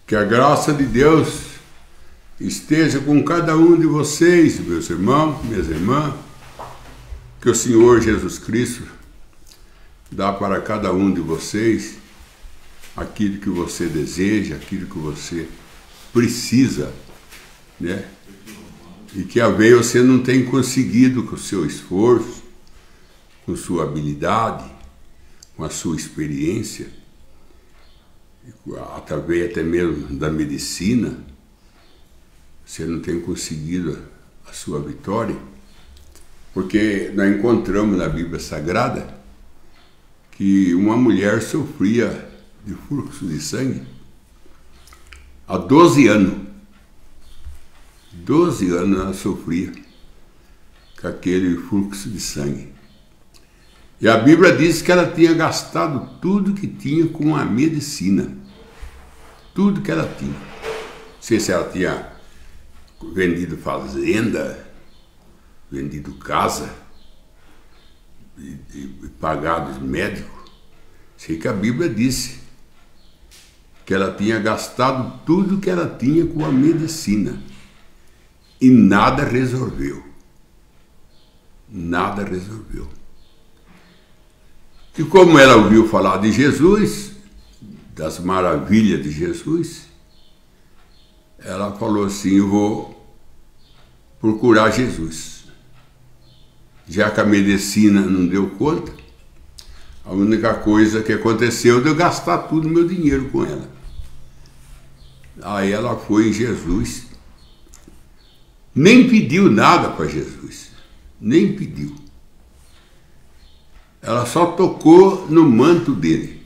Que a graça de Deus esteja com cada um de vocês, meus irmãos, minhas irmãs. Que o Senhor Jesus Cristo dá para cada um de vocês aquilo que você deseja, aquilo que você precisa, né? E que às vezes você não tem conseguido com o seu esforço, com sua habilidade, com a sua experiência, através até mesmo da medicina, você não tem conseguido a sua vitória, porque nós encontramos na Bíblia Sagrada que uma mulher sofria de fluxo de sangue há 12 anos. 12 anos ela sofria com aquele fluxo de sangue. E a Bíblia diz que ela tinha gastado tudo que tinha com a medicina. Tudo que ela tinha. Não sei se ela tinha vendido fazenda, vendido casa, e pagado os médicos. Sei que a Bíblia disse que ela tinha gastado tudo que ela tinha com a medicina. E nada resolveu. Nada resolveu. E como ela ouviu falar de Jesus, das maravilhas de Jesus, ela falou assim: eu vou procurar Jesus. Já que a medicina não deu conta, a única coisa que aconteceu é eu gastar tudo o meu dinheiro com ela. Aí ela foi em Jesus, nem pediu nada para Jesus, nem pediu. Ela só tocou no manto dele.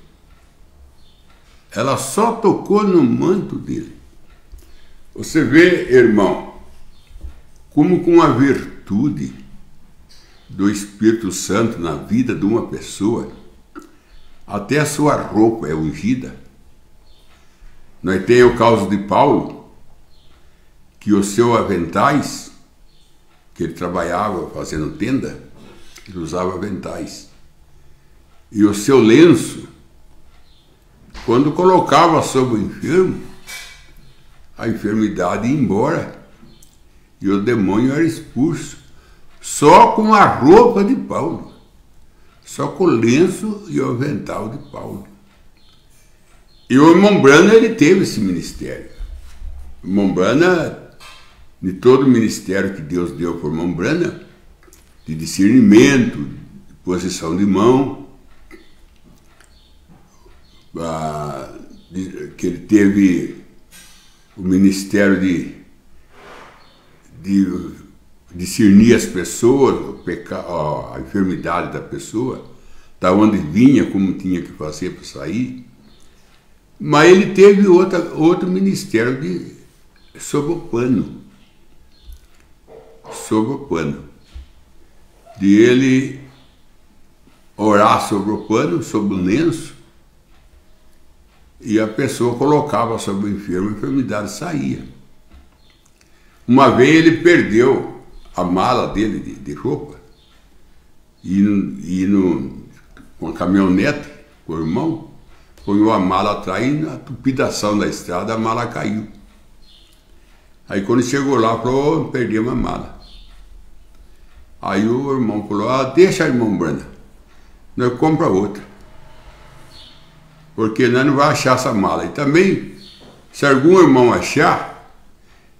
Ela só tocou no manto dele. Você vê, irmão, como com a virtude do Espírito Santo na vida de uma pessoa, até a sua roupa é ungida. Nós temos o caso de Paulo, que os seus aventais, que ele trabalhava fazendo tenda, ele usava aventais. E o seu lenço, quando colocava sobre o enfermo, a enfermidade ia embora e o demônio era expulso, só com a roupa de Paulo, só com o lenço e o avental de Paulo. E o irmão Branham, ele teve esse ministério. O irmão Branham, de todo o ministério que Deus deu para o irmão Branham, de discernimento, de posição de mão, que ele teve o ministério de discernir as pessoas, a enfermidade da pessoa, da onde vinha, como tinha que fazer para sair. Mas ele teve outro ministério sob o pano. Sob o pano. De ele orar sobre o pano, sobre o lenço, e a pessoa colocava sobre o enfermo, a enfermidade saía. Uma vez ele perdeu a mala dele de roupa, e com a caminhonete, com o irmão, põe a mala atrás e na tupidação da estrada a mala caiu. Aí quando chegou lá, falou: perdemos a mala. Aí o irmão falou: deixa, irmão Branham, nós compramos outra, porque nós não vamos achar essa mala. E também, se algum irmão achar,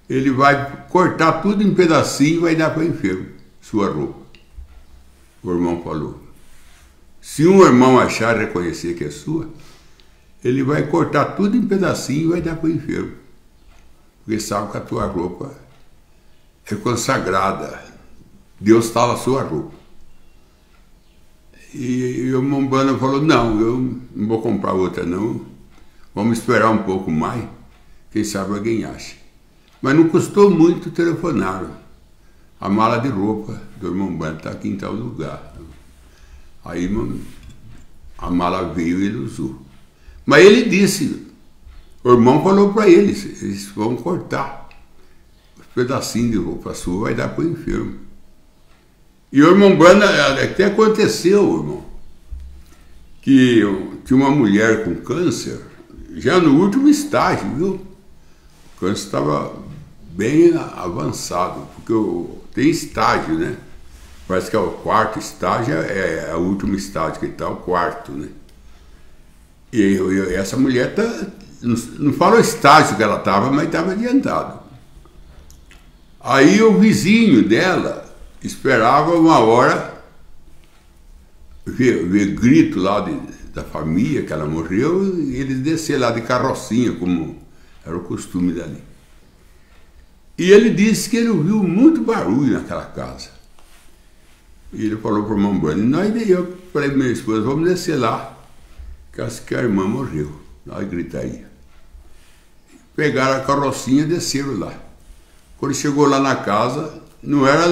ele vai cortar tudo em pedacinho e vai dar para o enfermo, sua roupa. O irmão falou: se um irmão achar e reconhecer que é sua, ele vai cortar tudo em pedacinho e vai dar para o enfermo, porque sabe que a tua roupa é consagrada, Deus está na sua roupa. E o irmão Branham falou: não, eu não vou comprar outra não, vamos esperar um pouco mais, quem sabe alguém acha. Mas não custou muito, telefonaram: a mala de roupa do irmão Branham está aqui em tal lugar. Aí a mala veio e ele usou. Mas ele disse, o irmão falou para eles vão cortar um pedacinho de roupa sua, vai dar para o enfermo. E o irmão Branham, até aconteceu, irmão, que tinha uma mulher com câncer, já no último estágio, viu? câncer estava bem avançado, porque tem estágio, né? Parece que é o quarto estágio, é o último estágio que está, o quarto, né? E essa mulher não fala o estágio que ela estava, mas estava adiantado. Aí o vizinho dela esperava uma hora ver grito lá da família que ela morreu, e eles descer lá de carrocinha, como era o costume dali. E ele disse que ele ouviu muito barulho naquela casa. E ele falou para o irmão Bruno, eu falei para minha esposa, vamos descer lá, que acho que a irmã morreu. Nós gritaria. Pegaram a carrocinha e desceram lá. Quando chegou lá na casa, não era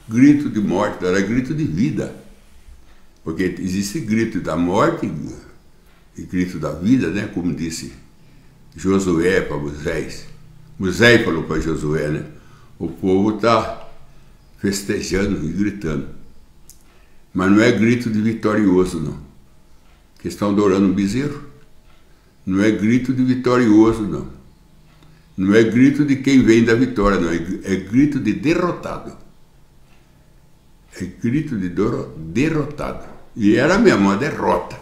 grito de morte, era grito de vida. Porque existe grito da morte e grito da vida, né? Como disse Josué para Moisés. Moisés falou para Josué, né? O povo está festejando e gritando. Mas não é grito de vitorioso, não. Que estão adorando um bezerro. Não é grito de vitorioso, não. Não é grito de quem vem da vitória, não. É grito de derrotado. É grito de derrotado. E era mesmo uma derrota.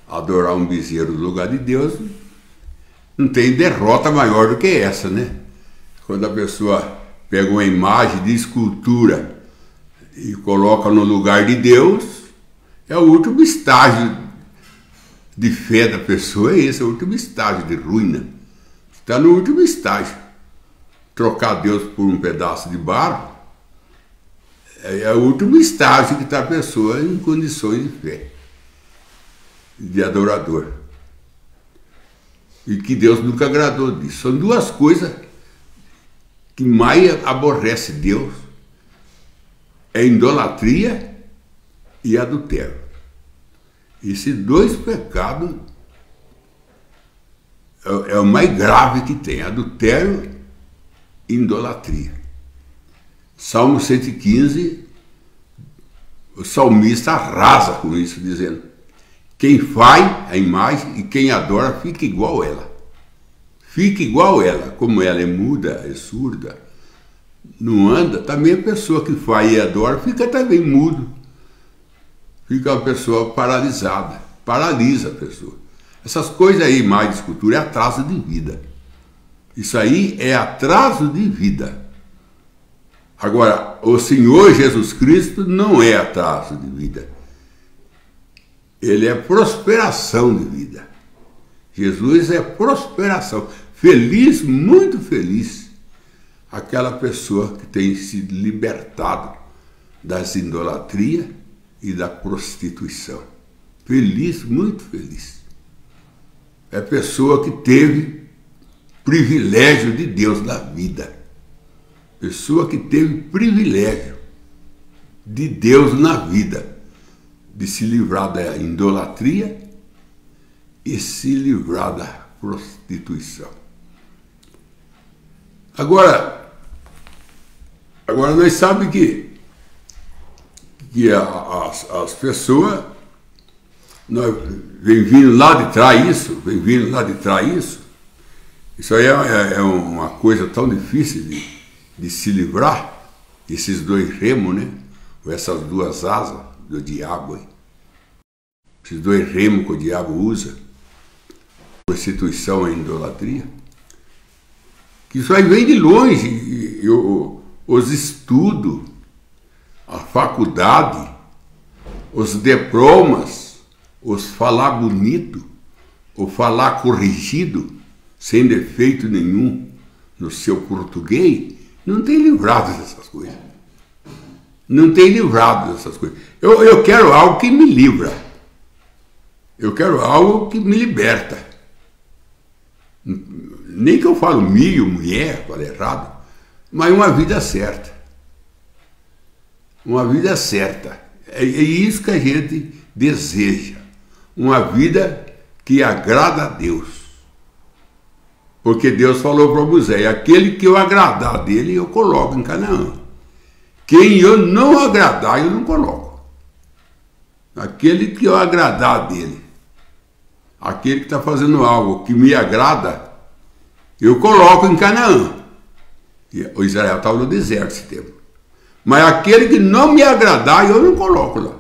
Adorar um bezerro no lugar de Deus, não tem derrota maior do que essa, né? Quando a pessoa pega uma imagem de escultura e coloca no lugar de Deus, é o último estágio de fé da pessoa, é esse, é o último estágio de ruína. Está no último estágio. Trocar Deus por um pedaço de barro é o último estágio que está a pessoa em condições de fé, de adorador. E que Deus nunca agradou disso. São duas coisas que mais aborrece Deus: é idolatria e adultério. Esses dois pecados é o mais grave que tem: adultério e idolatria. Salmo 115, o salmista arrasa com isso, dizendo: quem faz a imagem e quem adora fica igual a ela. Fica igual a ela. Como ela é muda, é surda, não anda, também a pessoa que faz e adora fica também mudo. Fica uma pessoa paralisada, paralisa a pessoa. Essas coisas aí, mais de escultura, é atraso de vida. Isso aí é atraso de vida. Agora, o Senhor Jesus Cristo não é atraso de vida. Ele é prosperação de vida. Jesus é prosperação. Feliz, muito feliz, aquela pessoa que tem se libertado das idolatrias e da prostituição. Feliz, muito feliz. É a pessoa que teve privilégio de Deus na vida. Pessoa que teve privilégio de Deus na vida, de se livrar da idolatria e se livrar da prostituição. Agora nós sabemos que as pessoas vem vindo lá de trás isso, isso aí é uma coisa tão difícil de se livrar, esses dois remos, né? Ou essas duas asas do diabo aí. Esses dois remos que o diabo usa, prostituição e idolatria, que isso aí vem de longe, e os estudos, a faculdade, os diplomas, os falar bonito, o falar corrigido, sem defeito nenhum no seu português, não tem livrado dessas coisas. Não tem livrado dessas coisas. Eu quero algo que me livra. Eu quero algo que me liberta. Nem que eu falo milho, mulher, falo errado, mas uma vida certa. Uma vida certa. É isso que a gente deseja. Uma vida que agrada a Deus. Porque Deus falou para Moisés: aquele que eu agradar dele, eu coloco em Canaã. Quem eu não agradar, eu não coloco. Aquele que eu agradar dele, aquele que está fazendo algo que me agrada, eu coloco em Canaã. E o Israel estava no deserto esse tempo. Mas aquele que não me agradar, eu não coloco lá.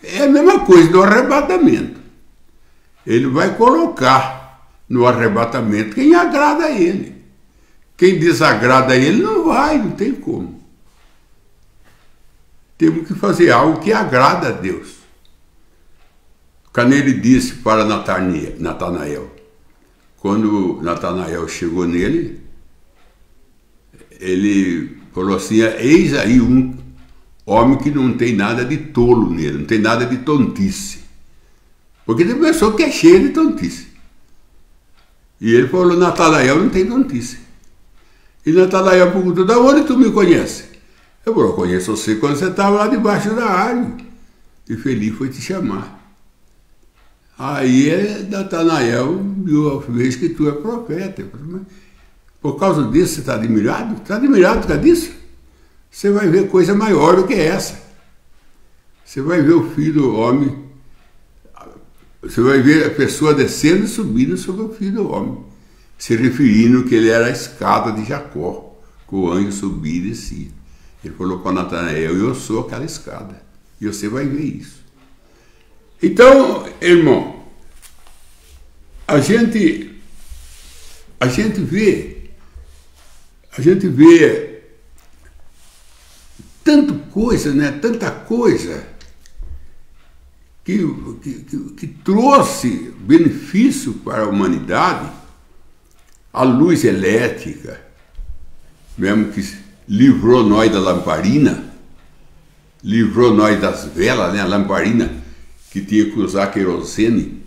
É a mesma coisa do arrebatamento. Ele vai colocar no arrebatamento quem agrada a ele. Quem desagrada a ele não vai, não tem como. Temos que fazer algo que agrada a Deus. Quando ele disse para Natanael, quando Natanael chegou nele, ele falou assim: eis aí um homem que não tem nada de tolo nele, não tem nada de tontice. Porque tem pessoa que é cheia de tontice. E ele falou: Natanael não tem tontice. E Natanael perguntou: da onde tu me conhece? Eu falei: eu conheço você quando você estava lá debaixo da árvore. E Felipe foi te chamar. Aí Natanael viu, vez que tu é profeta. Eu falei: mas por causa disso você está admirado? Está admirado por causa disso? Você vai ver coisa maior do que essa. Você vai ver o filho do homem, você vai ver a pessoa descendo e subindo sobre o filho do homem, se referindo que ele era a escada de Jacó, que o anjo subia e descia. Ele falou para Natanael: eu sou aquela escada. E você vai ver isso. Então, irmão, a gente vê tanta coisa, né? Tanta coisa que trouxe benefício para a humanidade. A luz elétrica, mesmo que livrou nós da lamparina, livrou nós das velas, né? A lamparina que tinha que usar querosene,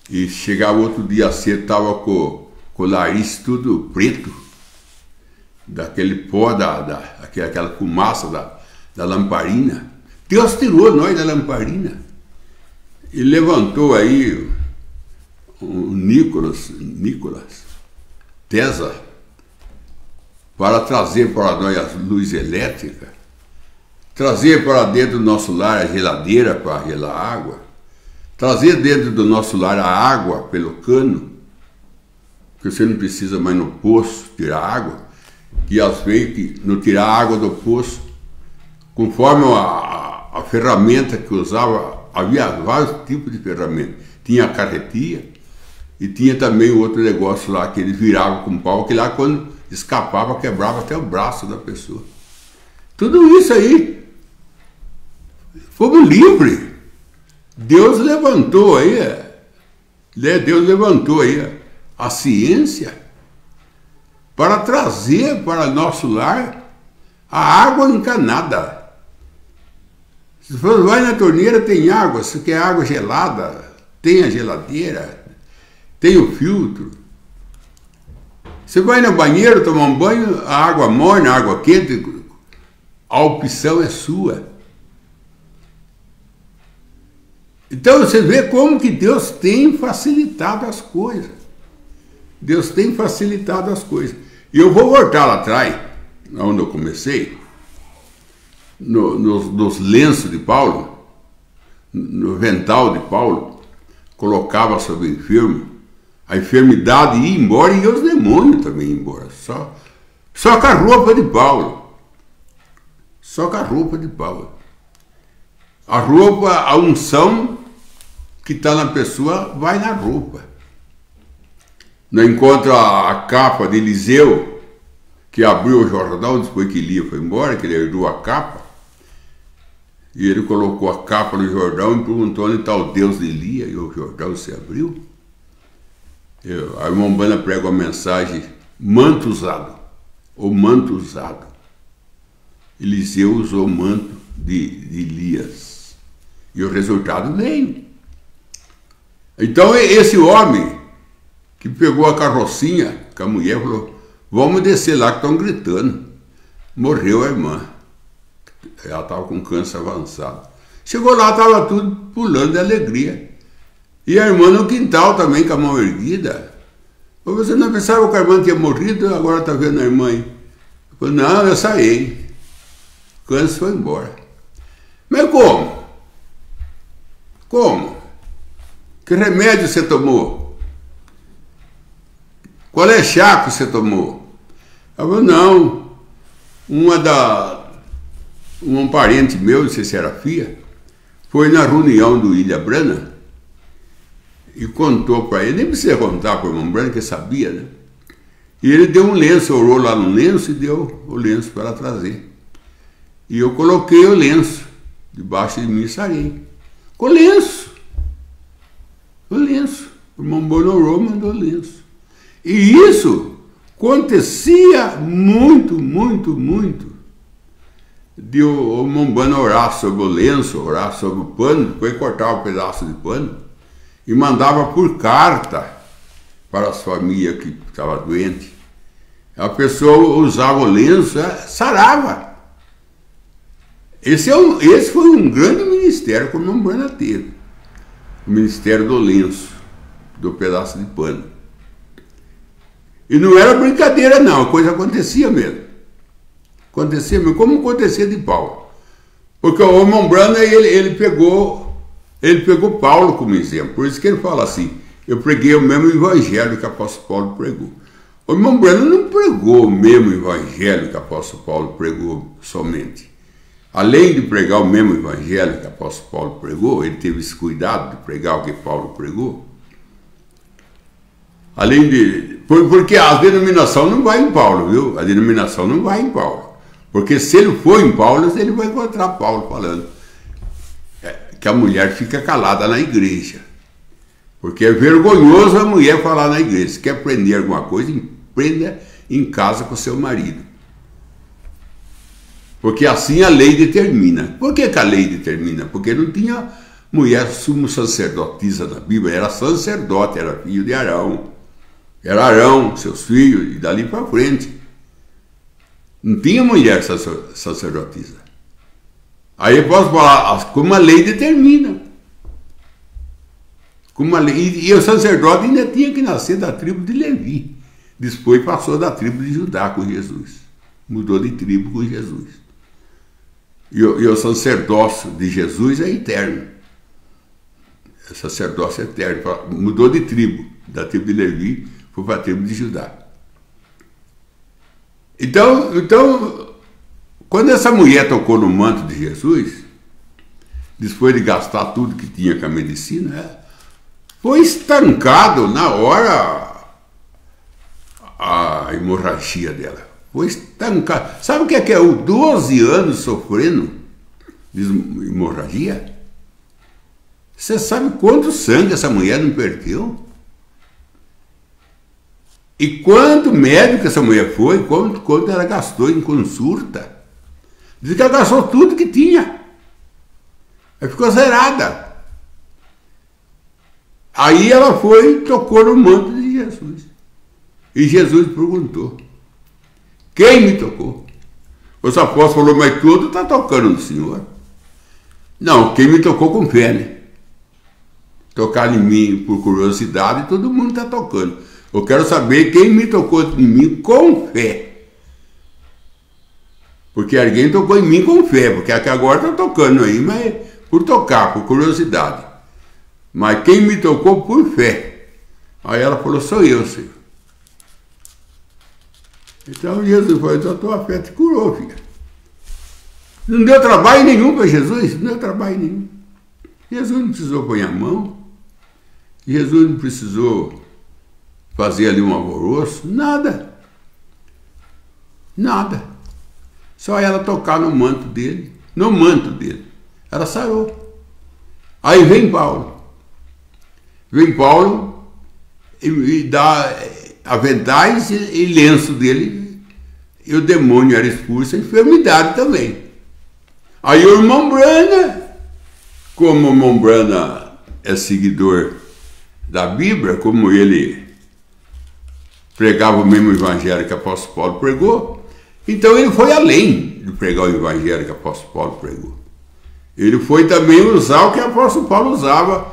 e chegava outro dia cedo, estava com o nariz tudo preto, daquele pó, aquela fumaça da lamparina. Deus tirou nós da lamparina e levantou aí o Nicolas Tesla para trazer para nós a luz elétrica, trazer para dentro do nosso lar a geladeira para gelar água, trazer dentro do nosso lar a água pelo cano, que você não precisa mais no poço tirar água, que às vezes não tirar água do poço, conforme a ferramenta que usava, havia vários tipos de ferramentas. Tinha a carretia e tinha também outro negócio lá que ele virava com pau, que lá quando escapava quebrava até o braço da pessoa. Tudo isso aí, fomos livres. Deus levantou aí a ciência para trazer para nosso lar a água encanada. Se você vai na torneira, tem água. Se quer água gelada, tem a geladeira, tem o filtro. Você vai no banheiro tomar um banho, a água morna, a água quente, a opção é sua. Então você vê como que Deus tem facilitado as coisas. Deus tem facilitado as coisas. E eu vou voltar lá atrás, onde eu comecei, nos lenços de Paulo, no vental de Paulo, colocava sobre o enfermo, a enfermidade ia embora e os demônios também iam embora. Só com a roupa de Paulo. Só com a roupa de Paulo. A roupa, a unção que está na pessoa, vai na roupa. Não encontra a capa de Eliseu, que abriu o Jordão, depois que Elias foi embora, que ele herdou a capa. E ele colocou a capa no Jordão e perguntou onde está o Deus de Elias, e o Jordão se abriu. A irmã Umbanda prega uma mensagem: manto usado, ou manto usado. Eliseu usou o manto de Elias. E o resultado veio. Então esse homem que pegou a carrocinha, que a mulher falou: vamos descer lá que estão gritando. Morreu a irmã. Ela estava com câncer avançado. Chegou lá, estava tudo pulando de alegria. E a irmã no quintal também, com a mão erguida. Você não pensava que a irmã tinha morrido, agora está vendo a irmã aí? Eu falei: não, eu saí. O câncer foi embora. Mas como? Como? Que remédio você tomou? qual é chá que você tomou? Ela falou, não, um parente meu, não sei se era filha, foi na reunião do Ilha Brana e contou para ele, nem precisa contar para o irmão Brana, que sabia, né? E ele deu um lenço, orou lá no lenço e deu o lenço para ela trazer. E eu coloquei o lenço debaixo de mim e sarei. Com o lenço. O lenço. O irmão Brana orou, mandou o lenço. E isso acontecia muito, muito, muito. De o irmão Brana orar sobre o lenço, orar sobre o pano, depois cortava um pedaço de pano e mandava por carta para as famílias que estavam doentes. A pessoa usava o lenço, sarava. Esse foi um grande ministério que o irmão Brana teve. O ministério do lenço, do pedaço de pano. E não era brincadeira não, a coisa acontecia mesmo. Acontecia mesmo, como acontecia de Paulo. Porque o irmão Brana, ele pegou Paulo como exemplo. Por isso que ele fala assim, eu preguei o mesmo evangelho que o apóstolo Paulo pregou. O irmão Brana não pregou o mesmo evangelho que o apóstolo Paulo pregou somente. Além de pregar o mesmo evangelho que o apóstolo Paulo pregou, ele teve esse cuidado de pregar o que Paulo pregou. Além de... Porque a denominação não vai em Paulo, viu? A denominação não vai em Paulo. Porque se ele for em Paulo, ele vai encontrar Paulo falando que a mulher fica calada na igreja. Porque é vergonhoso a mulher falar na igreja. Se quer aprender alguma coisa, aprenda em casa com seu marido. Porque assim a lei determina. Por que a lei determina? Porque não tinha mulher sumo sacerdotisa na Bíblia, era sacerdote, era filho de Arão. Era Arão, seus filhos, e dali para frente. Não tinha mulher sacerdotisa. Aí eu posso falar, como a lei determina. Como a lei, e o sacerdote ainda tinha que nascer da tribo de Levi. Depois passou da tribo de Judá com Jesus. Mudou de tribo com Jesus. E o sacerdócio de Jesus é eterno. O sacerdócio é eterno. Mudou de tribo, da tribo de Levi, foi para a tribo de Judá. Então, quando essa mulher tocou no manto de Jesus, depois de gastar tudo que tinha com a medicina, foi estancado na hora a hemorragia dela. Foi estancado. Sabe o que é o 12 anos sofrendo de hemorragia? Você sabe quanto sangue essa mulher não perdeu? E quanto médico essa mulher foi, quanto ela gastou em consulta. Diz que ela gastou tudo que tinha. Ela ficou zerada. Aí ela foi e tocou no manto de Jesus. E Jesus perguntou, quem me tocou? Os apóstolos falaram, mas tudo está tocando no Senhor. Não, quem me tocou com fé, né? Tocar em mim por curiosidade, todo mundo está tocando. Eu quero saber quem me tocou em mim com fé. Porque alguém tocou em mim com fé, porque aqui agora está tocando aí, mas por tocar, por curiosidade. Mas quem me tocou por fé. Aí ela falou, sou eu, Senhor. Então Jesus falou, então a tua fé te curou, filha. Não deu trabalho nenhum para Jesus, não deu trabalho nenhum. Jesus não precisou pôr a mão. Jesus não precisou fazer ali um alvoroço, nada. Nada. Só ela tocar no manto dele, ela sarou. Aí vem Paulo. E dá aventais e lenço dele, e o demônio era expulso, a enfermidade também. Aí o irmão Brana, como o irmão Brana é seguidor da Bíblia, como ele pregava o mesmo evangelho que o apóstolo Paulo pregou, então ele foi além de pregar o evangelho que o apóstolo Paulo pregou. Ele foi também usar o que o apóstolo Paulo usava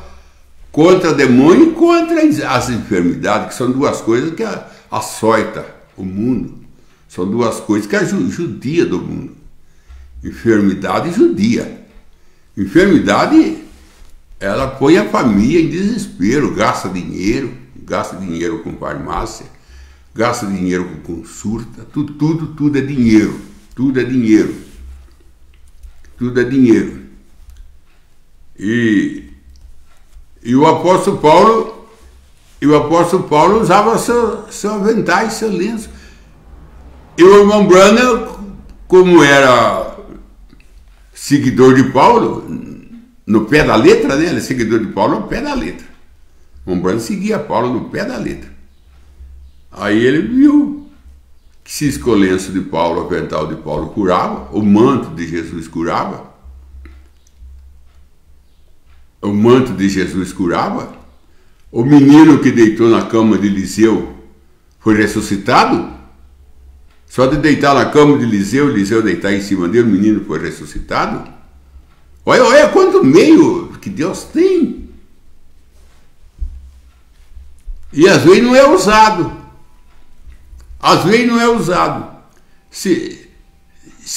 contra demônio e contra as enfermidades, que são duas coisas que açoita o mundo. São duas coisas que é judia do mundo. Enfermidade e judia. Enfermidade, ela põe a família em desespero, gasta dinheiro com farmácia, gasta dinheiro com consulta, tudo é dinheiro, tudo é dinheiro, tudo é dinheiro. E o apóstolo Paulo usava seu avental e seu lenço. E o irmão Branham, como era seguidor de Paulo, no pé da letra, né? Ele é seguidor de Paulo no pé da letra. O irmão Branham seguia Paulo no pé da letra. Aí ele viu que se o lenço de Paulo, o avental de Paulo curava, o manto de Jesus curava, o manto de Jesus curava, o menino que deitou na cama de Eliseu foi ressuscitado. Só de deitar na cama de Eliseu deitar em cima dele, o menino foi ressuscitado. Olha quanto meio que Deus tem. E às vezes não é usado. Às vezes não é usado. Se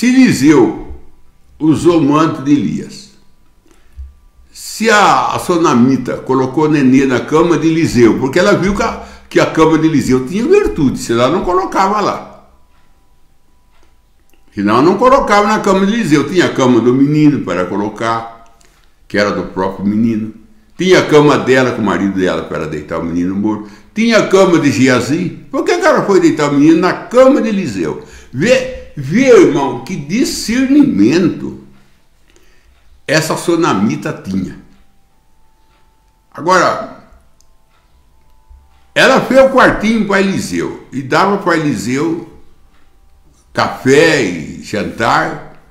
Eliseu usou o manto de Elias, se a Sunamita colocou o nenê na cama de Eliseu, porque ela viu que a cama de Eliseu tinha virtude, senão ela não colocava lá. Senão não colocava na cama de Eliseu. Tinha a cama do menino para colocar, que era do próprio menino. Tinha a cama dela com o marido dela para deitar o menino morto. Tinha a cama de Geazi. Por que ela foi deitar o menino na cama de Eliseu? Vê, irmão, que discernimento essa Sunamita tinha. Agora, ela fez o quartinho para Eliseu e dava para Eliseu café e jantar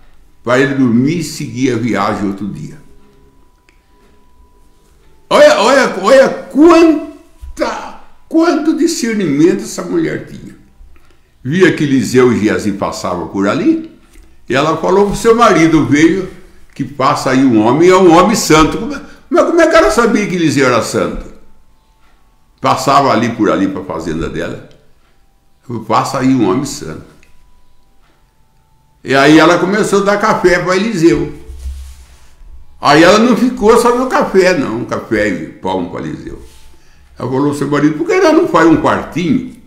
para ele dormir e seguir a viagem outro dia. Olha quanto discernimento essa mulher tinha. Via que Eliseu e Geazi passavam por ali, e ela falou para o seu marido, veio que passa aí um homem, é um homem santo. Como é que ela sabia que Eliseu era santo? Passava por ali para a fazenda dela. Passa aí um homem santo. E aí ela começou a dar café para Eliseu. Aí ela não ficou só no café, não. Café e pão para Eliseu. Ela falou ao seu marido, por que ela não faz um quartinho?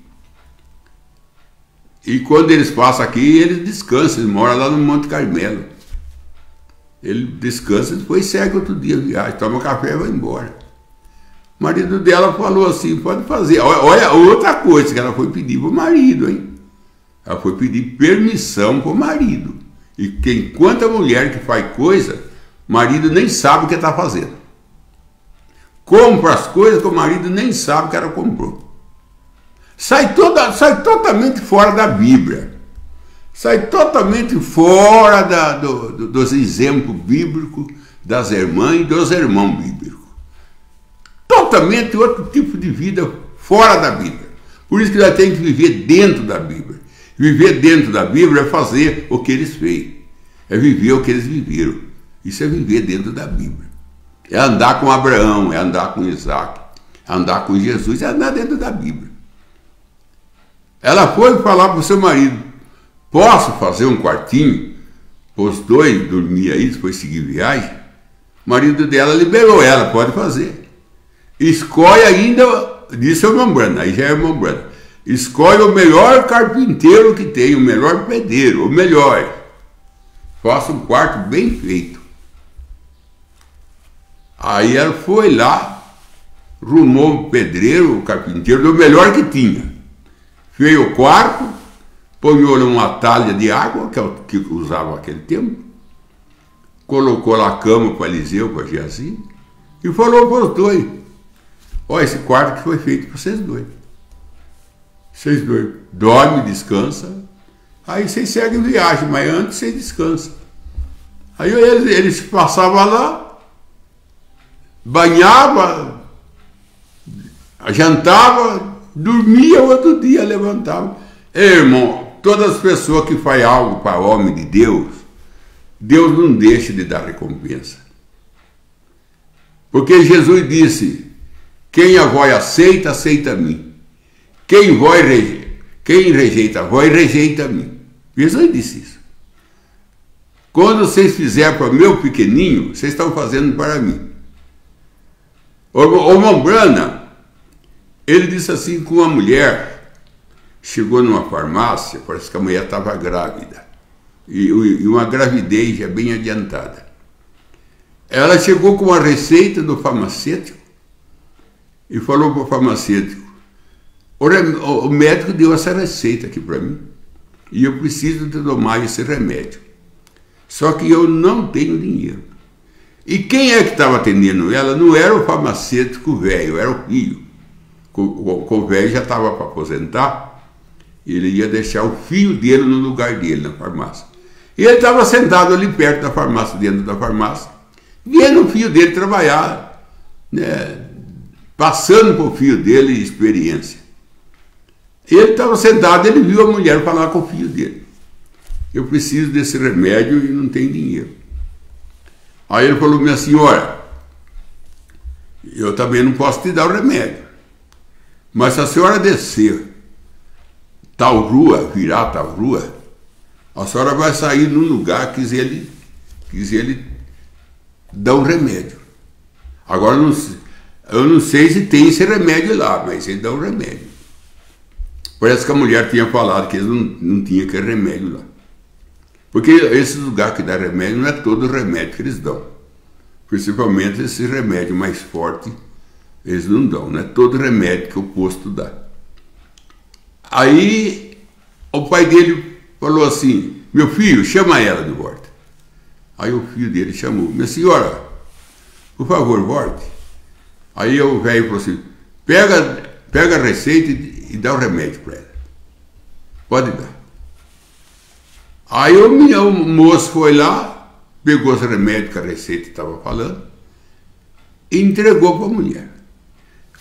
E quando eles passam aqui, eles descansam. Eles moram lá no Monte Carmelo. Ele descansa e depois segue outro dia a viagem. Toma café e vai embora. O marido dela falou assim, pode fazer. Olha outra coisa que ela foi pedir para o marido, hein? Ela foi pedir permissão para o marido. E que enquanto a mulher que faz coisa, o marido nem sabe o que está fazendo. Compra as coisas que o marido nem sabe que ela comprou. Sai totalmente fora da Bíblia. Sai totalmente fora dos exemplos bíblicos das irmãs e dos irmãos bíblicos. Totalmente outro tipo de vida fora da Bíblia. Por isso que nós temos que viver dentro da Bíblia. Viver dentro da Bíblia é fazer o que eles fez. É viver o que eles viveram. Isso é viver dentro da Bíblia. É andar com Abraão, é andar com Isaac, é andar com Jesus, é andar dentro da Bíblia. Ela foi falar para o seu marido, posso fazer um quartinho para os dois dormir aí, depois seguir viagem? O marido dela liberou ela, pode fazer. Escolhe ainda, disse o irmão Branham, aí já é o irmão Branham. Escolhe o melhor carpinteiro que tem, o melhor pedreiro, o melhor. Faça um quarto bem feito. Aí ela foi lá, arrumou o pedreiro, o carpinteiro, do melhor que tinha. Fez o quarto, ponhou uma talha de água, que é o que usava naquele tempo, colocou lá a cama para Eliseu, para Geazi, e falou para os dois, olha, esse quarto que foi feito para vocês dois. Vocês dois dormem, descansam, aí vocês seguem viagem, mas antes vocês descansam. Aí eles passavam lá, banhava, jantava, dormia, outro dia levantava. Irmão, todas as pessoas que fazem algo para o homem de Deus, Deus não deixa de dar recompensa. Porque Jesus disse, quem a vós aceita, aceita a mim. Quem rejeita a vós, rejeita a mim. Jesus disse isso. Quando vocês fizerem para o meu pequenininho, vocês estão fazendo para mim. O irmão Branham, ele disse assim com uma mulher chegou numa farmácia, parece que a mulher estava grávida, e uma gravidez já bem adiantada. Ela chegou com a receita do farmacêutico e falou para o farmacêutico: o médico deu essa receita aqui para mim e eu preciso de tomar esse remédio. Só que eu não tenho dinheiro. E quem é que estava atendendo ela? Não era o farmacêutico velho, era o filho. O velho já estava para aposentar, ele ia deixar o filho dele no lugar dele, na farmácia. E ele estava sentado ali perto da farmácia, dentro da farmácia, vendo o filho dele trabalhar, né, passando para o filho dele experiência. Ele estava sentado, ele viu a mulher falar com o filho dele: eu preciso desse remédio e não tenho dinheiro. Aí ele falou: minha senhora, eu também não posso te dar o remédio, mas se a senhora descer tal rua, virar tal rua, a senhora vai sair num lugar que ele dá um remédio. Agora eu não sei se tem esse remédio lá, mas ele dá um remédio. Parece que a mulher tinha falado que eles não tinham aquele remédio lá. Porque esse lugar que dá remédio não é todo remédio que eles dão. Principalmente esse remédio mais forte, eles não dão. Não é todo remédio que o posto dá. Aí o pai dele falou assim: meu filho, chama ela de volta. Aí o filho dele chamou: minha senhora, por favor, volte. Aí o velho falou assim: pega a receita e dá o remédio para ela. Pode dar. Aí o moço foi lá, pegou os remédios que a receita estava falando e entregou para a mulher.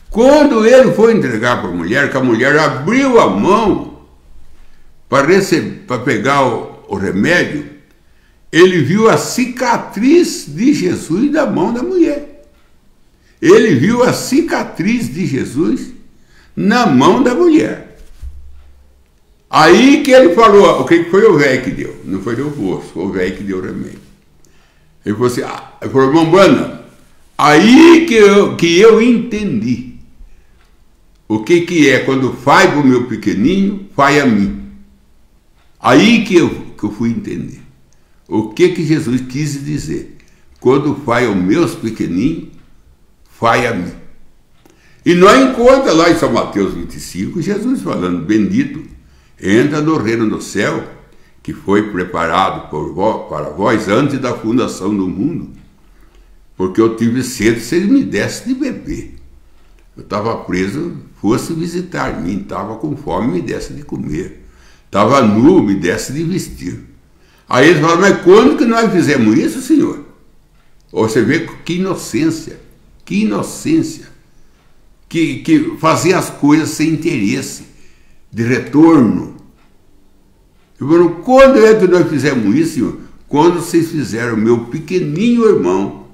Quando ele foi entregar para a mulher, que a mulher abriu a mão para pegar o remédio, ele viu a cicatriz de Jesus na mão da mulher. Ele viu a cicatriz de Jesus na mão da mulher. Aí que ele falou: o que foi o velho que deu? Não foi o moço, foi o velho que deu o remédio. Ele falou assim: ele falou: irmão Bana, aí que eu entendi o que é quando faz para o meu pequenininho, faz a mim. Aí que eu fui entender o que Jesus quis dizer: quando faz aos meus pequenininhos, faz a mim. E nós encontramos lá em São Mateus 25, Jesus falando: bendito entra no reino do céu, que foi preparado para vós antes da fundação do mundo. Porque eu tive sede, se ele me desse de beber. Eu estava preso, fosse visitar mim, estava com fome, me desse de comer. Estava nu, me desse de vestir. Aí eles falaram: mas quando que nós fizemos isso, Senhor? Você vê que inocência, que fazia as coisas sem interesse, de retorno. Eu falei: quando é que nós fizemos isso, Senhor? Quando vocês fizeram meu pequenininho irmão,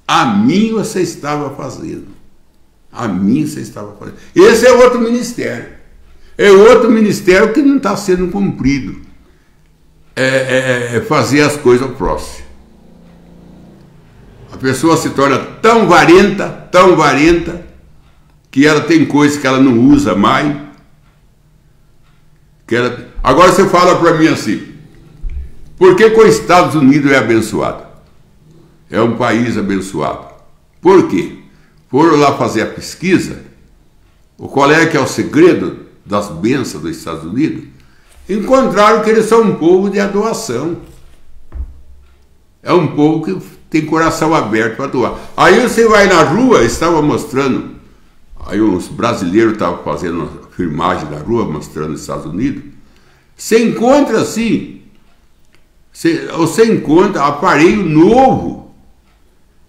a mim você estava fazendo. A mim você estava fazendo. Esse é outro ministério. É outro ministério que não está sendo cumprido. É fazer as coisas ao próximo. A pessoa se torna tão varenta, que ela tem coisas que ela não usa mais. Agora você fala para mim assim: por que os Estados Unidos é abençoado? É um país abençoado. Por quê? Foram lá fazer a pesquisa, qual é que é o segredo das bênçãos dos Estados Unidos? Encontraram que eles são um povo de adoração. É um povo que tem coração aberto para doar. Aí você vai na rua, estava mostrando, aí uns brasileiros estavam fazendo uma filmagem da rua, mostrando os Estados Unidos. Você encontra assim, você encontra aparelho novo,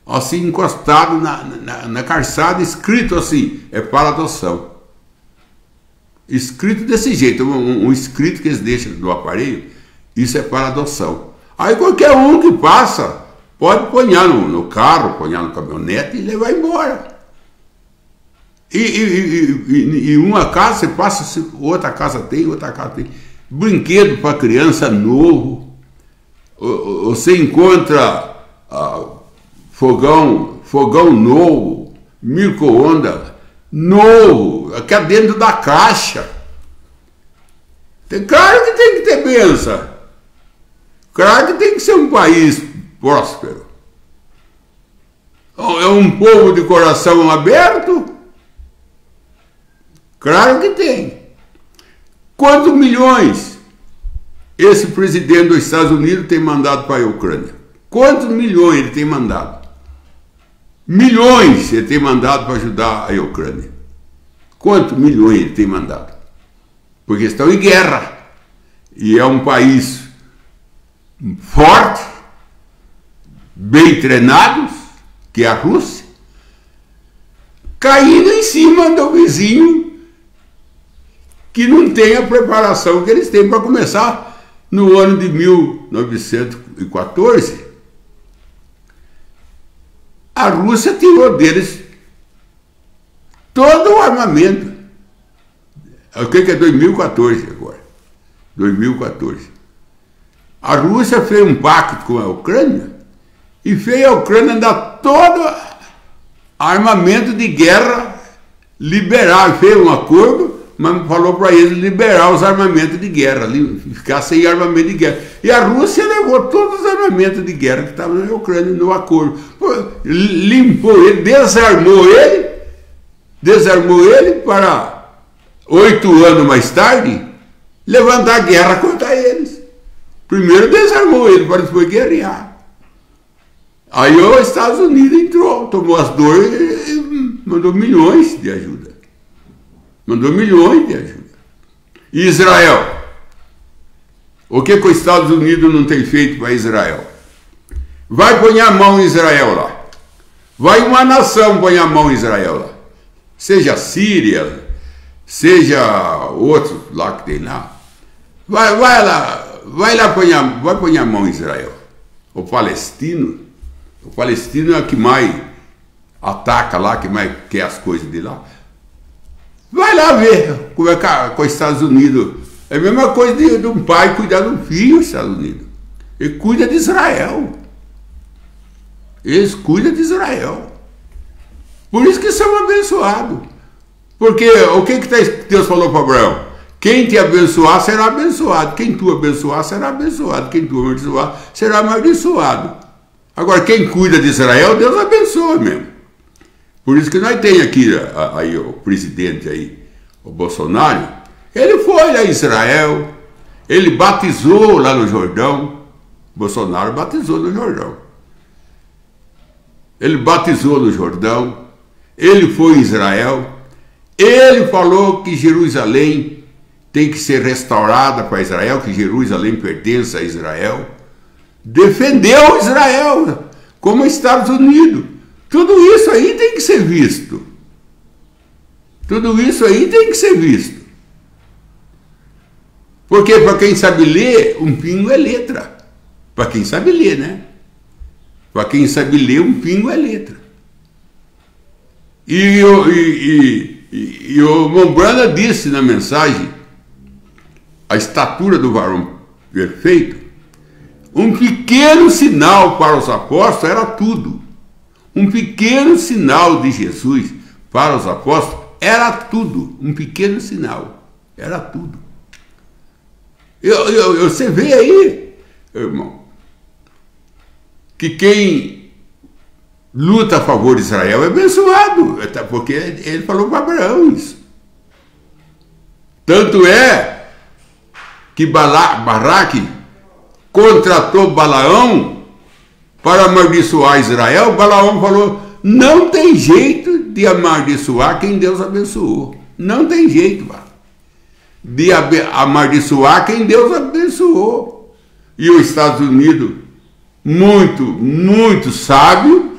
assim, encostado na calçada, escrito assim: é para adoção. Escrito desse jeito, um escrito que eles deixam no aparelho: isso é para adoção. Aí qualquer um que passa pode pôr no carro, pôr no caminhonete e levar embora. E uma casa você passa, outra casa tem. Brinquedo para criança novo. Você encontra fogão novo, micro-ondas novo, aqui dentro da caixa. Claro que tem que ter bênção. Claro que tem que ser um país próspero. É um povo de coração aberto? Claro que tem. Quantos milhões esse presidente dos Estados Unidos tem mandado para a Ucrânia? Quantos milhões ele tem mandado? Milhões ele tem mandado para ajudar a Ucrânia. Quantos milhões ele tem mandado? Porque estão em guerra. E é um país forte, bem treinados, que é a Rússia, caindo em cima do vizinho que não tem a preparação que eles têm para começar no ano de 1914. A Rússia tirou deles todo o armamento. O que é 2014 agora? 2014. A Rússia fez um pacto com a Ucrânia e fez a Ucrânia dar todo armamento de guerra, liberar, fez um acordo, mas falou para eles liberar os armamentos de guerra, ficar sem armamento de guerra. E a Rússia levou todos os armamentos de guerra que estavam na Ucrânia no acordo. Limpou ele, desarmou ele para 8 anos mais tarde levantar guerra contra eles. Primeiro desarmou ele para depois guerrear. Aí os Estados Unidos entrou, tomou as dores e mandou milhões de ajuda. Mandou milhões de ajuda. E Israel? O que os Estados Unidos não tem feito para Israel? Vai pôr a mão em Israel lá. Vai uma nação pôr a mão em Israel lá. Seja a Síria, seja outros lá que tem lá. Vai lá pôr a mão em Israel. O palestino é o que mais ataca lá, que mais quer as coisas de lá. Vai lá ver como é que com os Estados Unidos. É a mesma coisa de um pai cuidar do filho, os Estados Unidos. Ele cuida de Israel. Eles cuidam de Israel. Por isso que são abençoados. Porque o que Deus falou para Abraão? Quem te abençoar será abençoado. Quem tu abençoar será abençoado. Quem tu abençoar será amaldiçoado. Agora, quem cuida de Israel, Deus abençoa mesmo. Por isso que nós temos aqui aí, o presidente aí, o Bolsonaro, ele foi lá em Israel, ele batizou lá no Jordão. Bolsonaro batizou no Jordão. Ele batizou no Jordão, ele foi em Israel, ele falou que Jerusalém tem que ser restaurada para Israel, que Jerusalém pertence a Israel. Defendeu Israel, como os Estados Unidos. Tudo isso aí tem que ser visto. Tudo isso aí tem que ser visto. Porque para quem sabe ler, um pingo é letra. Para quem sabe ler, né? Para quem sabe ler, um pingo é letra. E o Mombrana disse na mensagem, a estatura do varão perfeito, um pequeno sinal para os apóstolos era tudo. Um pequeno sinal de Jesus para os apóstolos era tudo. Um pequeno sinal era tudo. Você vê aí, irmão, que quem luta a favor de Israel é abençoado, porque ele falou para Abraão isso. Tanto é que Balaque contratou Balaão para amaldiçoar Israel. Balaão falou, não tem jeito de amaldiçoar quem Deus abençoou. Não tem jeito, de amaldiçoar quem Deus abençoou. E os Estados Unidos, muito sábio,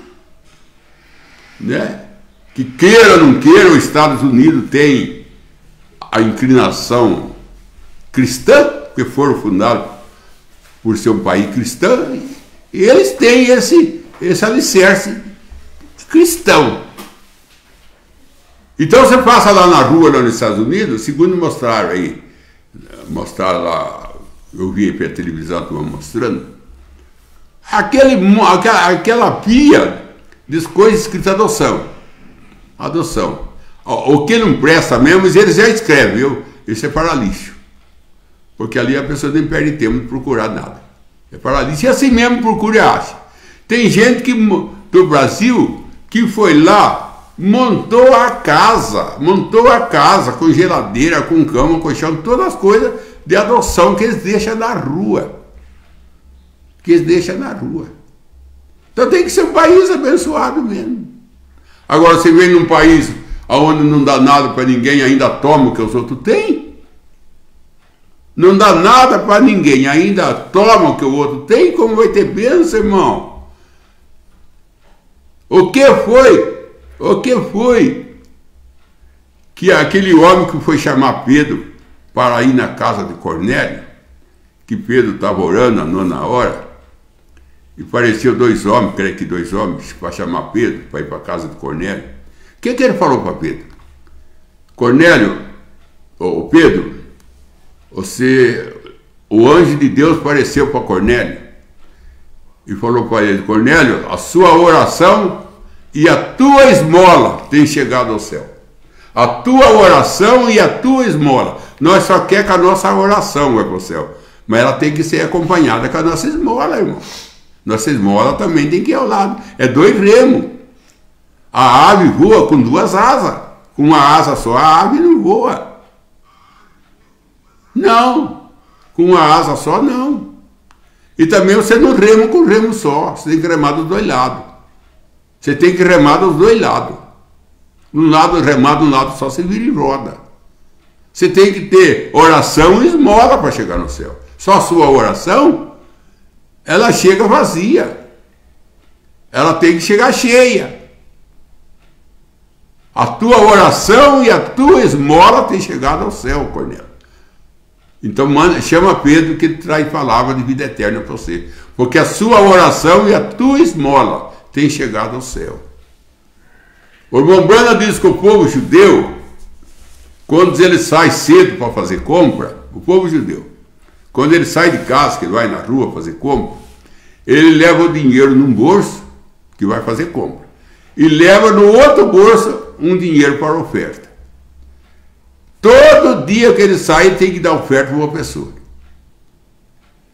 né? Que queira ou não queira, os Estados Unidos tem a inclinação cristã, porque foram fundados por ser um país cristão, e eles têm esse alicerce cristão. Então você passa lá na rua, lá nos Estados Unidos, segundo mostraram lá, eu vi pela televisão, estava mostrando, aquela pia de coisas escritas adoção. O que não presta mesmo, eles já escrevem, viu? Isso é para lixo. porque ali a pessoa nem perde tempo de procurar nada. É paralítico, e assim mesmo procura e acha. Tem gente do Brasil que foi lá, montou a casa com geladeira, com cama, colchão, todas as coisas de adoção que eles deixam na rua. Então tem que ser um país abençoado mesmo. Agora você vem num país onde não dá nada para ninguém, ainda toma o que os outros têm. Não dá nada para ninguém, ainda toma o que o outro tem, como vai ter bênção, irmão? O que foi que aquele homem que foi chamar Pedro para ir na casa de Cornélio, que Pedro estava orando à 9ª hora, e apareceu dois homens para chamar Pedro, para ir para a casa de Cornélio. O que ele falou para Pedro? Cornélio, ou Pedro, o anjo de Deus apareceu para Cornélio e falou para ele: Cornélio, a sua oração e a tua esmola tem chegado ao céu. A tua oração e a tua esmola. Nós só quer que a nossa oração vai para o céu, mas ela tem que ser acompanhada com a nossa esmola, irmão. Nossa esmola também tem que ir ao lado. É 2 remos. A ave voa com 2 asas. Com uma asa só, a ave não voa. Não. Com uma asa só, não. E também você não rema com remo só. Você tem que remar dos 2 lados. Você tem que remar dos 2 lados. Um lado remar, de um lado só, você vira e roda. Você tem que ter oração e esmola para chegar no céu. Só a sua oração, ela chega vazia. Ela tem que chegar cheia. A tua oração e a tua esmola tem chegado ao céu, Cornélio. Então chama Pedro, que ele traz palavra de vida eterna para você. Porque a sua oração e a tua esmola tem chegado ao céu. O irmão Branham diz que o povo judeu, quando ele sai cedo para fazer compra, o povo judeu, quando ele sai de casa, que ele vai na rua fazer compra, ele leva o dinheiro num bolso, que vai fazer compra, e leva no outro bolso um dinheiro para oferta. Todo dia que ele sai, ele tem que dar oferta para uma pessoa.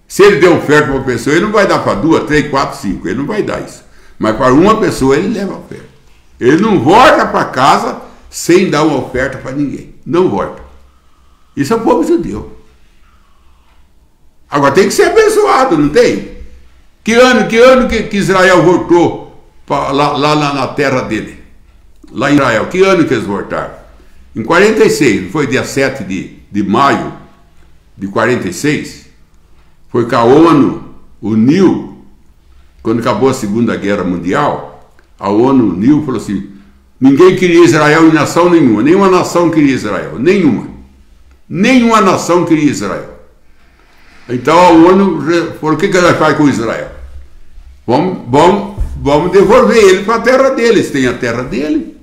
Se ele der oferta para uma pessoa, ele não vai dar para 2, 3, 4, 5, ele não vai dar isso. Mas para uma pessoa, ele leva a oferta. Ele não volta para casa sem dar uma oferta para ninguém. Não volta. Isso é o povo judeu. Agora tem que ser abençoado, não tem? Que ano que Israel voltou lá na terra dele? Lá em Israel. Que ano que eles voltaram? Em 46, não foi dia 7 de maio de 46? Foi que a ONU uniu, quando acabou a Segunda Guerra Mundial, a ONU uniu e falou assim: ninguém queria Israel em nação nenhuma. Nenhuma nação queria Israel. Nenhuma nação queria Israel. Então a ONU falou: o que ela faz com Israel? Vamos devolver ele para a terra deles. Tem a terra dele,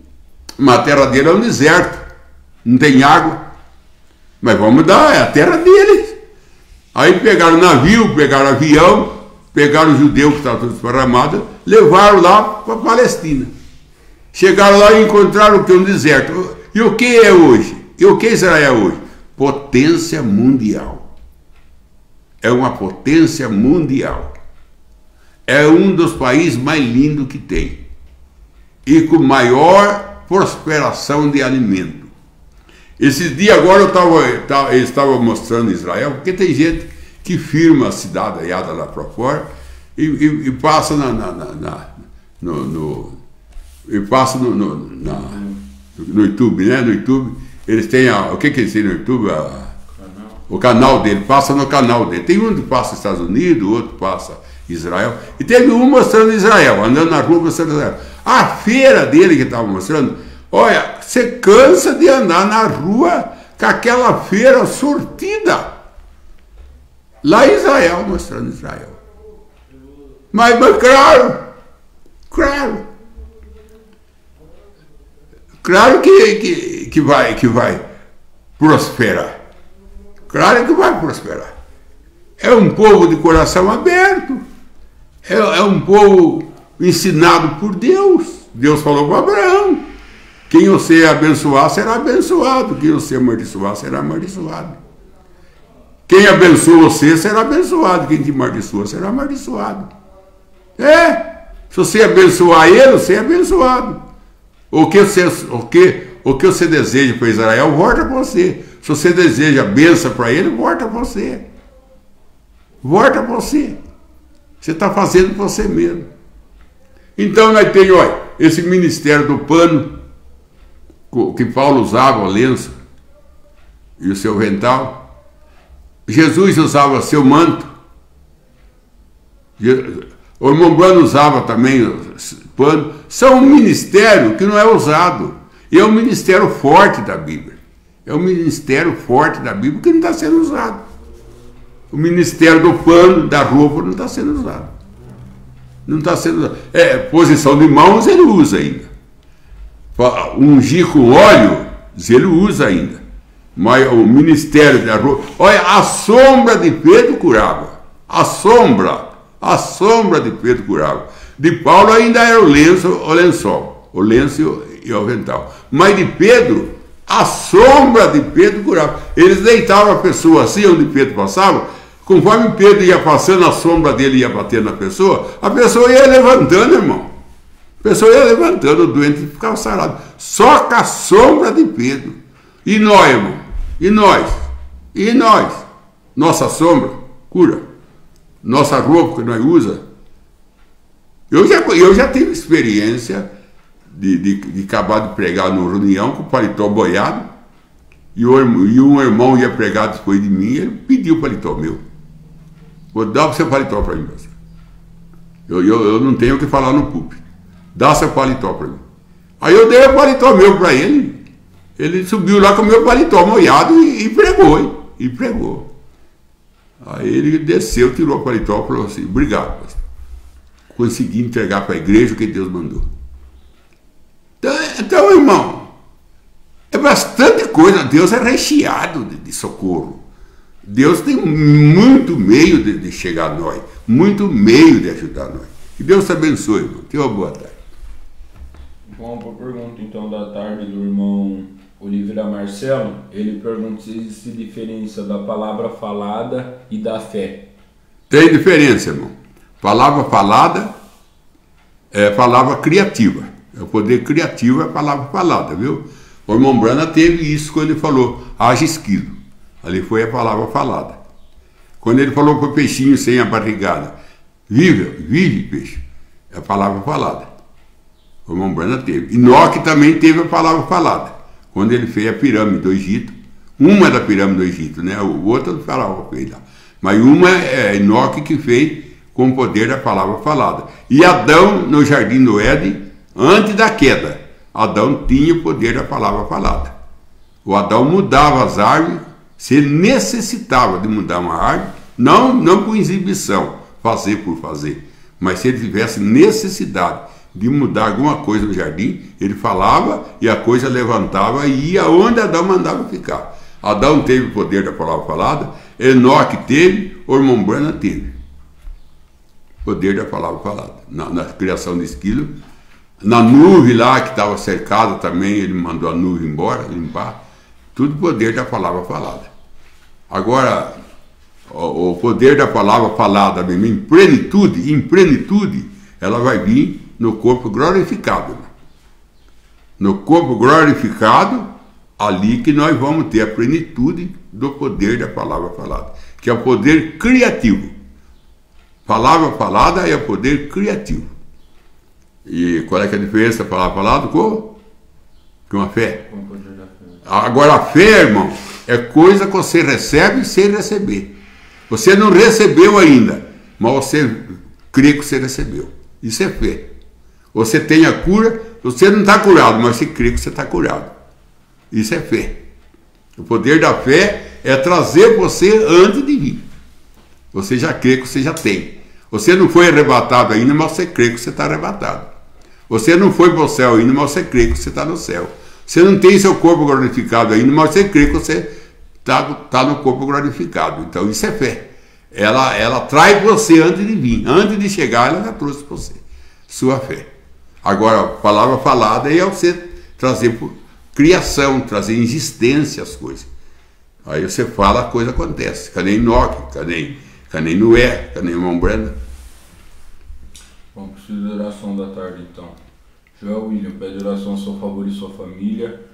mas a terra dele é um deserto, não tem água. Mas vamos dar, é a terra deles. Aí pegaram navio, pegaram avião, pegaram o judeu que estava todo desparramado, levaram lá para a Palestina. Chegaram lá e encontraram o que? Um deserto. E o que é hoje? E o que é Israel hoje? Potência mundial. É uma potência mundial. É um dos países mais lindos que tem. E com maior prosperação de alimento. Esses dias agora eles estavam mostrando Israel, porque tem gente que firma a cidade lá para fora e passa no YouTube, né? No YouTube, eles têm o que eles têm no YouTube? O canal dele, passa no canal dele. Tem um que passa Estados Unidos, o outro passa Israel. E teve um mostrando Israel, andando na rua mostrando Israel. A feira dele que estava mostrando, olha, você cansa de andar na rua com aquela feira sortida. Lá em Israel, mostrando Israel. Mas claro que vai prosperar. Claro que vai prosperar. É um povo de coração aberto. É um povo ensinado por Deus. Deus falou para Abraão: quem você abençoar será abençoado, quem você amaldiçoar será amaldiçoado. Quem abençoa você será abençoado, quem te amaldiçoa será amaldiçoado. Se você abençoar ele, você é abençoado. O que você deseja para Israel, volta para você. Se você deseja bênção para ele, volta para você. Volta para você. Você está fazendo para você mesmo. Então nós temos, olha, esse ministério do pano, que Paulo usava, o lenço e o seu vental. Jesus usava seu manto. O irmão Brano usava também pano. São um ministério que não é usado. E é um ministério forte da Bíblia. É um ministério forte da Bíblia que não está sendo usado. O ministério do pano, da roupa, não está sendo usado. Não está sendo usado. Posição de mãos ele usa ainda. Ungir com óleo, ele usa ainda. Mas o ministério da roupa... Olha, a sombra de Pedro curava. A sombra de Pedro curava. De Paulo ainda era o lençol, o lenço e o avental. Mas de Pedro, a sombra de Pedro curava. Eles deitavam a pessoa assim, onde Pedro passava, conforme Pedro ia passando, a sombra dele ia batendo na pessoa, a pessoa ia levantando, irmão. A pessoa ia levantando, o doente ficava sarado. Só com a sombra de Pedro. E nós, irmão? E nós? E nós? Nossa sombra cura. Nossa roupa que nós usamos. Eu já tive experiência de acabar de pregar numa reunião com o paletó boiado, e um irmão ia pregar depois de mim, ele pediu o paletó meu. Vou dar o seu paletó para mim. Eu não tenho o que falar no púlpito. Dá seu paletó para mim. Aí eu dei o paletó meu para ele. Ele subiu lá com o meu paletó molhado e pregou. E pregou. Aí ele desceu, tirou o paletó e falou assim: obrigado, pastor. Consegui entregar para a igreja o que Deus mandou. Então, irmão, é bastante coisa. Deus é recheado de socorro. Deus tem muito meio de chegar a nós, muito meio de ajudar nós. Que Deus te abençoe, irmão. Tenha uma boa tarde. Vamos para a pergunta, então, da tarde do irmão Oliveira Marcelo. Ele pergunta se existe diferença da palavra falada e da fé. Tem diferença, irmão. Palavra falada é palavra criativa. É o poder criativo, é a palavra falada, viu? O irmão Brana teve isso quando ele falou: haja esquilo. Ali foi a palavra falada. Quando ele falou para o peixinho sem a barrigada: vive peixe. É a palavra falada. O irmão Brana teve. Enoque também teve a palavra falada. Quando ele fez a pirâmide do Egito. Uma é da pirâmide do Egito, né? O outro do faraó fez lá. Mas uma é Enoque que fez com o poder da palavra falada. E Adão, no jardim do Éden, antes da queda, Adão tinha o poder da palavra falada. O Adão mudava as árvores, se ele necessitava de mudar uma árvore, não por exibição, fazer por fazer, mas se ele tivesse necessidade de mudar alguma coisa no jardim, ele falava e a coisa levantava e ia onde Adão mandava ficar. Adão teve o poder da palavra falada, Enoque teve, o irmão Brana teve poder da palavra falada. Na criação de esquilo, na nuvem lá que estava cercada também, ele mandou a nuvem embora, limpar, tudo poder da palavra falada. Agora, o poder da palavra falada mesmo, em plenitude, ela vai vir no corpo glorificado. No corpo glorificado, ali que nós vamos ter a plenitude do poder da palavra falada, que é o poder criativo. Palavra falada é o poder criativo. E qual é que é a diferença da palavra falada com a fé? Agora a fé, irmão, é coisa que você recebe sem receber. Você não recebeu ainda, mas você crê que você recebeu. Isso é fé. Você tem a cura, você não está curado, mas você crê que você está curado. Isso é fé. O poder da fé é trazer você antes de vir. Você já crê que você já tem. Você não foi arrebatado ainda, mas você crê que você está arrebatado. Você não foi para o céu ainda, mas você crê que você está no céu. Você não tem seu corpo glorificado ainda, mas você crê que você está no corpo glorificado. Então isso é fé. Ela traz você antes de vir. Antes de chegar, ela já trouxe para você. Sua fé. Agora, a palavra falada é você trazer criação, trazer existência às coisas. Aí você fala, a coisa acontece. Cadê Enoque? Cadê Noé? Cadê irmão Brenda? Bom, preciso de oração da tarde então. Joel William, pede oração a seu favor e sua família.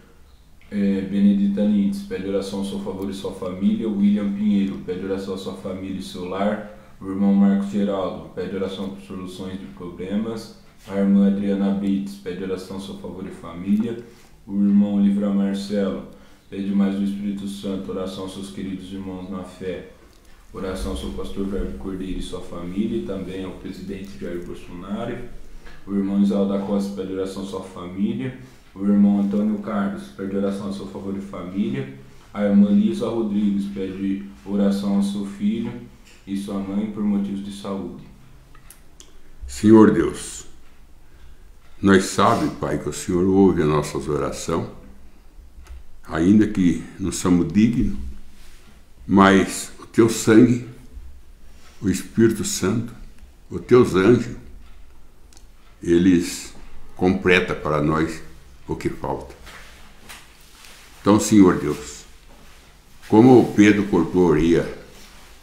Benedita Lindes, pede oração a seu favor e sua família. William Pinheiro, pede oração a sua família e seu lar. O irmão Marcos Geraldo, pede oração por soluções de problemas. A irmã Adriana Brites, pede oração a seu favor e família. O irmão Livra Marcelo, pede mais do Espírito Santo, oração aos seus queridos irmãos na fé. Oração ao seu pastor Jair Cordeiro e sua família, e também ao presidente Jair Bolsonaro. O irmão Isal da Costa pede oração à sua família. O irmão Antônio Carlos pede oração a seu favor e família. A irmã Lisa Rodrigues pede oração ao seu filho e sua mãe por motivos de saúde. Senhor Deus, nós sabemos, Pai, que o Senhor ouve as nossas orações, ainda que não somos dignos, mas o Teu sangue, o Espírito Santo, os Teus anjos, eles completam para nós o que falta. Então, Senhor Deus, como o Pedro cortou a orelha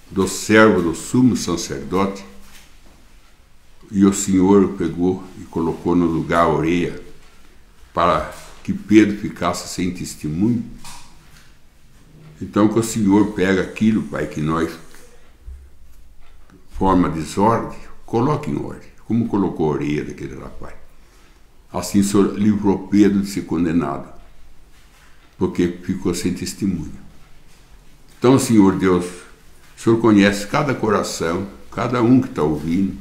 do servo do sumo sacerdote, e o Senhor pegou e colocou no lugar a orelha para que Pedro ficasse sem testemunho, então que o Senhor pega aquilo, Pai, que nós forma desordem, coloque em ordem, como colocou a orelha daquele rapaz. Assim o Senhor livrou Pedro de ser condenado, porque ficou sem testemunho. Então, Senhor Deus, o Senhor conhece cada coração, cada um que está ouvindo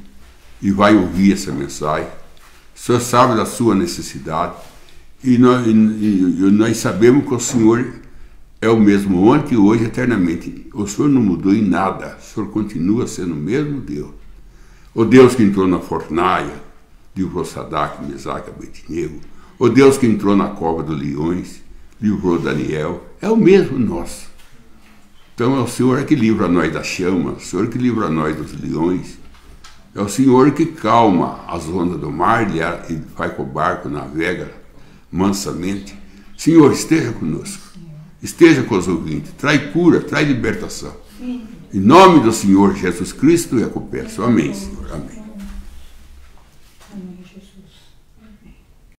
e vai ouvir essa mensagem. O Senhor sabe da sua necessidade e nós sabemos que o Senhor é o mesmo ontem, hoje, eternamente. O Senhor não mudou em nada, o Senhor continua sendo o mesmo Deus. O Deus que entrou na fornalha, livrou Sadraque, Mesaque, Abednego. O Deus que entrou na cova dos leões, livrou Daniel, é o mesmo nosso. Então é o Senhor que livra nós da chama, o Senhor que livra nós dos leões. É o Senhor que calma as ondas do mar e vai com o barco, navega mansamente. Senhor, esteja conosco, esteja com os ouvintes, traz cura, traz libertação. Em nome do Senhor Jesus Cristo, eu confesso. Amém, Senhor. Amém.